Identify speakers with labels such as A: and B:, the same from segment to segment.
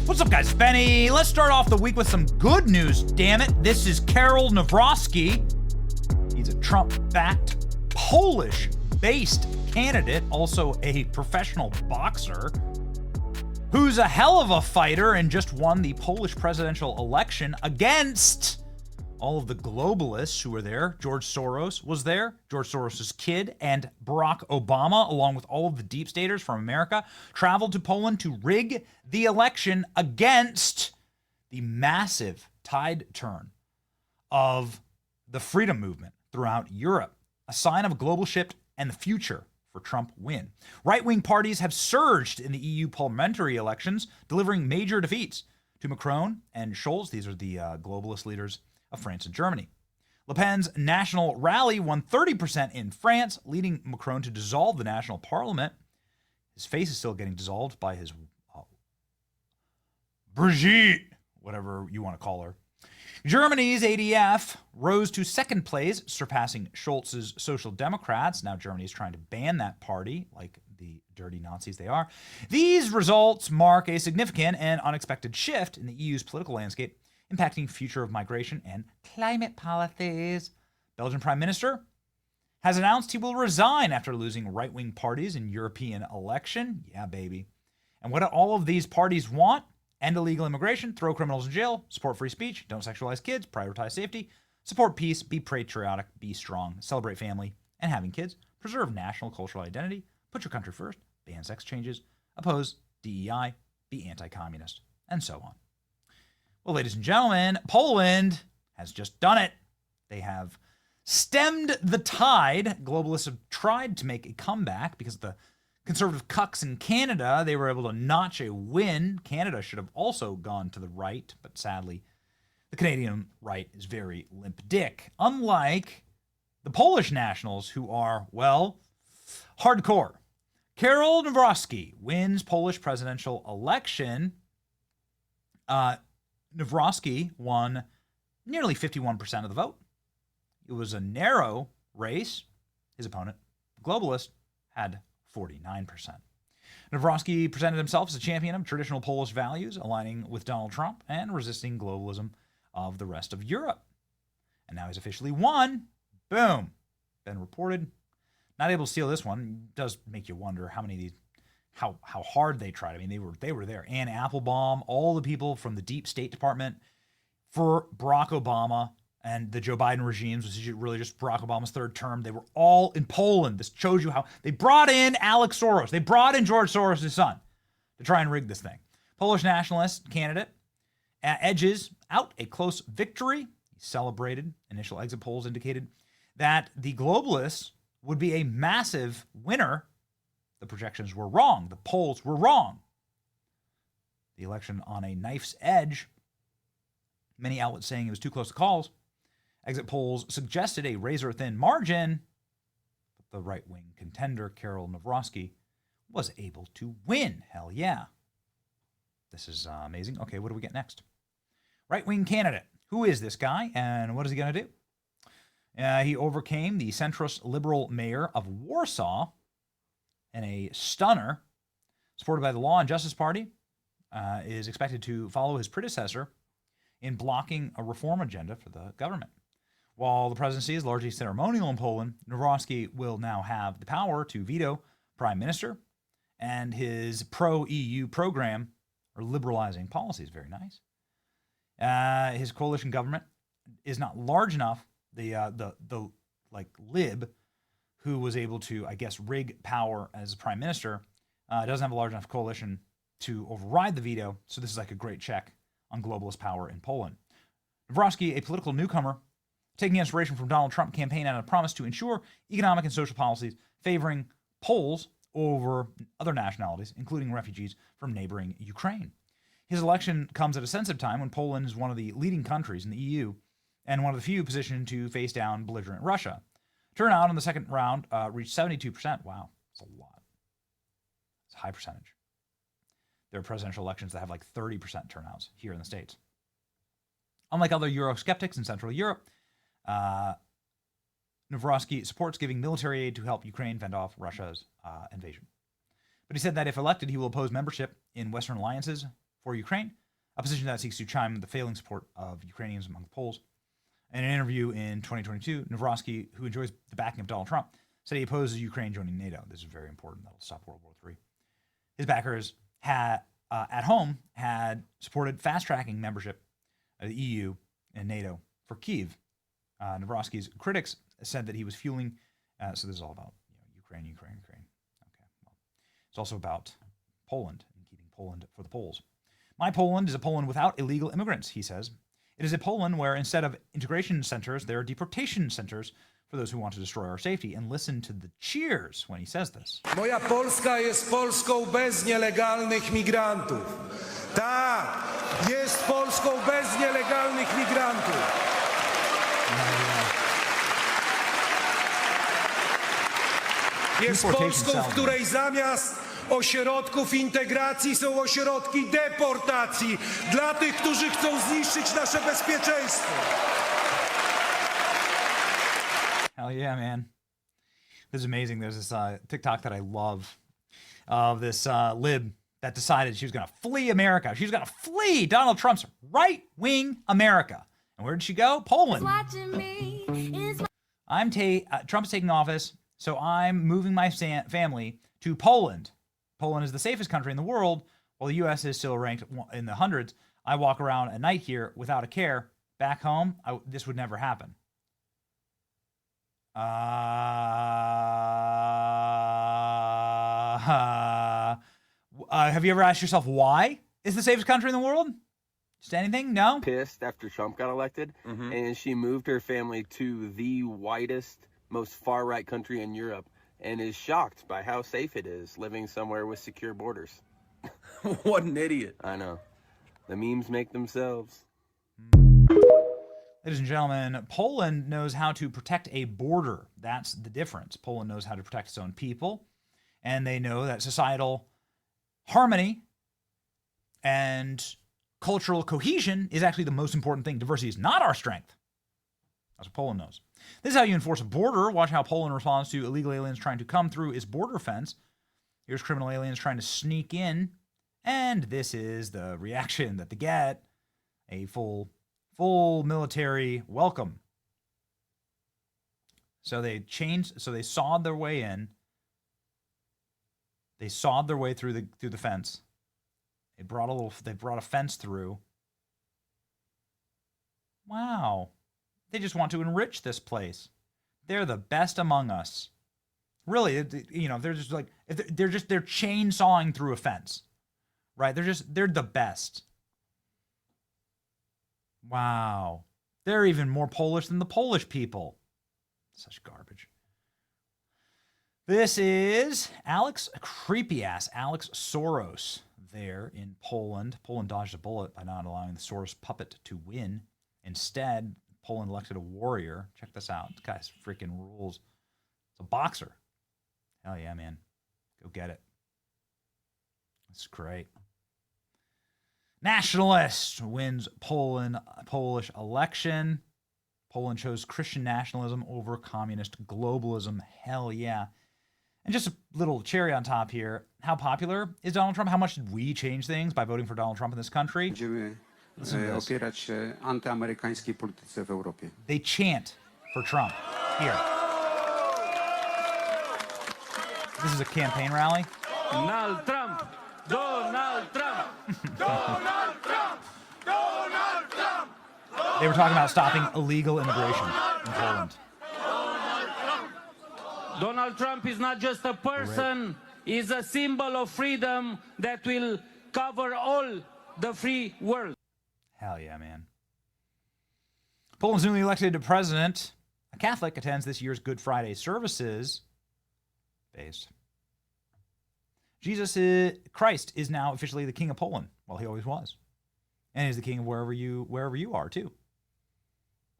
A: What's up, guys? Benny. Let's start off the week with some good news, damn it. This is Karol Nawrocki. He's a Trump-backed, Polish-based candidate, also a professional boxer, who's a hell of a fighter and just won the Polish presidential election against all of the globalists who were there. George Soros was there, George Soros' kid, and Barack Obama, along with all of the deep staters from America, traveled to Poland to rig the election against the massive tide turn of the freedom movement throughout Europe, a sign of a global shift and the future for Trump win. Right-wing parties have surged in the EU parliamentary elections, delivering major defeats to Macron and Scholz. These are the globalist leaders of France and Germany. Le Pen's national rally won 30% in France, leading Macron to dissolve the national parliament. His face is still getting dissolved by his Brigitte, whatever you want to call her. Germany's ADF rose to second place, surpassing Scholz's Social Democrats. Now Germany is trying to ban that party, like the dirty Nazis they are. These results mark a significant and unexpected shift in the EU's political landscape, impacting future of migration and climate policies. Belgian Prime Minister has announced he will resign after losing right-wing parties in European election. Yeah, baby. And what do all of these parties want? End illegal immigration, throw criminals in jail, support free speech, don't sexualize kids, prioritize safety, support peace, be patriotic, be strong, celebrate family and having kids, preserve national cultural identity, put your country first, ban sex changes, oppose DEI, be anti-communist, and so on. Well, ladies and gentlemen, Poland has just done it. They have stemmed the tide. Globalists have tried to make a comeback because of the conservative cucks in Canada. They were able to notch a win. Canada should have also gone to the right, but sadly, the Canadian right is very limp dick. Unlike the Polish nationals, who are, well, hardcore. Karol Nawrocki wins Polish presidential election. Nawrocki won nearly 51% of the vote. It was a narrow race. His opponent, the globalist, had 49%. Nawrocki presented himself as a champion of traditional Polish values, aligning with Donald Trump and resisting globalism of the rest of Europe. And now he's officially won. Boom. Been reported. Not able to steal this one. It does make you wonder how many of these, how hard they tried. I mean, they were there. Anne Applebaum, all the people from the deep State Department for Barack Obama and the Joe Biden regimes, which is really just Barack Obama's third term. They were all in Poland. This shows you how they brought in Alex Soros. They brought in George Soros' son to try and rig this thing. Polish nationalist candidate edges out a close victory. He celebrated. Initial exit polls indicated that the globalists would be a massive winner. The projections were wrong. The polls were wrong. The election on a knife's edge. Many outlets saying it was too close to calls. Exit polls suggested a razor-thin margin, but the right-wing contender, Karol Nawrocki, was able to win. Hell yeah. This is amazing. Okay, what do we get next? Right-wing candidate. Who is this guy, and what is he going to do? He overcame the centrist liberal mayor of Warsaw in a stunner, supported by the Law and Justice Party, is expected to follow his predecessor in blocking a reform agenda for the government. While the presidency is largely ceremonial in Poland, Nawrocki will now have the power to veto prime minister, and his pro-EU program or liberalizing policies. Very nice. His coalition government is not large enough. The lib who was able to, I guess, rig power as prime minister doesn't have a large enough coalition to override the veto. So this is like a great check on globalist power in Poland. Nawrocki, a political newcomer, taking inspiration from Donald Trump campaign and a promise to ensure economic and social policies favoring Poles over other nationalities, including refugees from neighboring Ukraine. His election comes at a sensitive time when Poland is one of the leading countries in the EU and one of the few positioned to face down belligerent Russia. Turnout in the second round reached 72%. Wow, that's a lot. It's a high percentage. There are presidential elections that have like 30% turnouts here in the States. Unlike other Eurosceptics in Central Europe, Nawrocki supports giving military aid to help Ukraine fend off Russia's invasion. But he said that if elected, he will oppose membership in Western alliances for Ukraine, a position that seeks to chime the failing support of Ukrainians among the Poles. In an interview in 2022, Nawrocki, who enjoys the backing of Donald Trump, said he opposes Ukraine joining NATO. This is very important. That'll stop World War III. His backers at home had supported fast-tracking membership of the EU and NATO for Kyiv. Nawrocki's critics said that he was fueling. So this is all about Ukraine. Okay, well, it's also about Poland and keeping Poland for the Poles. My Poland is a Poland without illegal immigrants, he says. It is a Poland where instead of integration centers, there are deportation centers for those who want to destroy our safety. And listen to the cheers when he says this.
B: Moja Polska jest Polską bez nielegalnych migrantów. Tak, jest Polską bez nielegalnych migrantów. Jest Polską, w której zamiast ośrodków integracji są ośrodki deportacji dla tych, którzy chcą zniszczyć nasze bezpieczeństwo.
A: Hell yeah, man. This is amazing. There's this TikTok that I love of this lib that decided she was going to flee America. She was going to flee Donald Trump's right-wing America. And where did she go? Poland. Trump's taking office, so I'm moving my family to Poland. Poland is the safest country in the world, while the U.S. is still ranked in the hundreds. I walk around at night here without a care. Back home, this would never happen. Have you ever asked yourself why is the safest country in the world? Just anything? No?
C: Pissed after Trump got elected, and she moved her family to the whitest, most far-right country in Europe, and is shocked by how safe it is living somewhere with secure borders.
D: What an idiot.
C: I know. The memes make themselves.
A: Ladies and gentlemen, Poland knows how to protect a border. That's the difference. Poland knows how to protect its own people, and they know that societal harmony and cultural cohesion is actually the most important thing. Diversity is not our strength. That's what Poland knows. This is how you enforce a border. Watch how Poland responds to illegal aliens trying to come through its border fence. Here's criminal aliens trying to sneak in, and this is the reaction that they get. A full military welcome. So they sawed their way in. They sawed their way through the fence. They brought a fence through. Wow. They just want to enrich this place. They're the best among us. Really, they're just like they're chainsawing through a fence. Right? They're the best. Wow. They're even more Polish than the Polish people. Such garbage. This is creepy-ass Alex Soros there in Poland. Poland dodged a bullet by not allowing the Soros puppet to win. Instead, Poland elected a warrior. Check this out. This guy's freaking rules. It's a boxer. Hell yeah, man. Go get it. That's great. Nationalist wins Polish election. Poland chose Christian nationalism over communist globalism. Hell yeah. And just a little cherry on top here. How popular is Donald Trump? How much did we change things by voting for Donald Trump in this country?
E: Opierać się antyamerykańskiej polityce w Europie.
A: They chant for Trump. Here. This is a campaign rally.
F: Donald Trump! Donald Trump! Donald Trump! Donald Trump!
A: They were talking about stopping illegal immigration in Poland.
F: Donald Trump is not just a person, he's a symbol of freedom that will cover all the free world.
A: Hell yeah, man. Poland's newly elected president, a Catholic, attends this year's Good Friday services. Based. Christ is now officially the king of Poland. Well, he always was. And he's the king of wherever you are, too.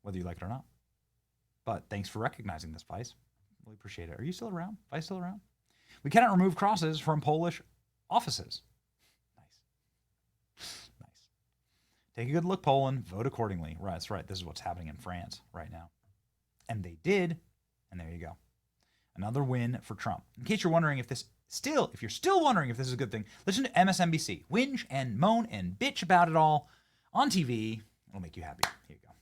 A: Whether you like it or not. But thanks for recognizing this, Vice. Really appreciate it. Are you still around? Vice still around? We cannot remove crosses from Polish offices. Nice. Take a good look, Poland. Vote accordingly. Right, that's right. This is what's happening in France right now. And they did. And there you go. Another win for Trump. In case you're wondering if this Still, if you're still wondering if this is a good thing, listen to MSNBC. Whinge and moan and bitch about it all on TV. It'll make you happy. Here you go.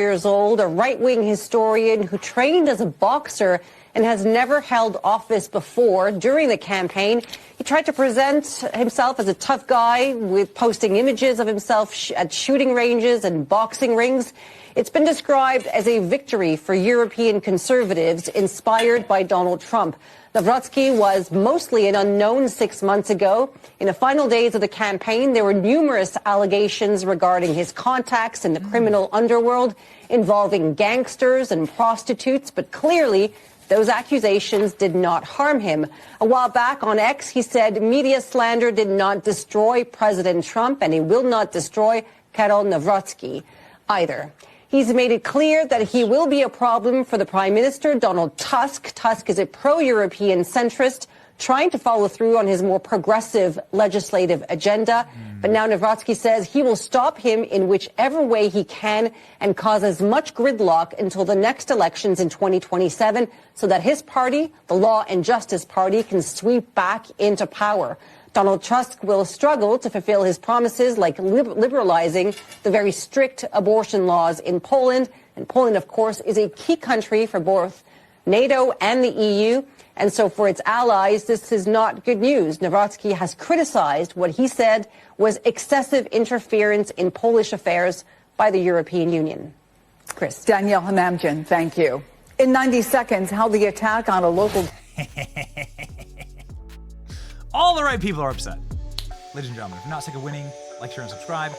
G: Years old, a right-wing historian who trained as a boxer and has never held office before. During the campaign, he tried to present himself as a tough guy with posting images of himself at shooting ranges and boxing rings. It's been described as a victory for European conservatives inspired by Donald Trump. Nawrocki was mostly an unknown 6 months ago. In the final days of the campaign, there were numerous allegations regarding his contacts in the criminal underworld involving gangsters and prostitutes, but clearly those accusations did not harm him. A while back on X, he said media slander did not destroy President Trump, and he will not destroy Karol Nawrocki either. He's made it clear that he will be a problem for the Prime Minister, Donald Tusk. Tusk is a pro-European centrist trying to follow through on his more progressive legislative agenda. But now Nawrocki says he will stop him in whichever way he can and cause as much gridlock until the next elections in 2027 so that his party, the Law and Justice Party, can sweep back into power. Donald Tusk will struggle to fulfill his promises like liberalizing the very strict abortion laws in Poland. And Poland, of course, is a key country for both NATO and the EU. And so for its allies, this is not good news. Nawrocki has criticized what he said was excessive interference in Polish affairs by the European Union. Chris.
H: Danielle Hamamjian, thank you. In 90 seconds, how the attack on a local...
A: All the right people are upset. Ladies and gentlemen, if you're not sick of winning, like, share, and subscribe.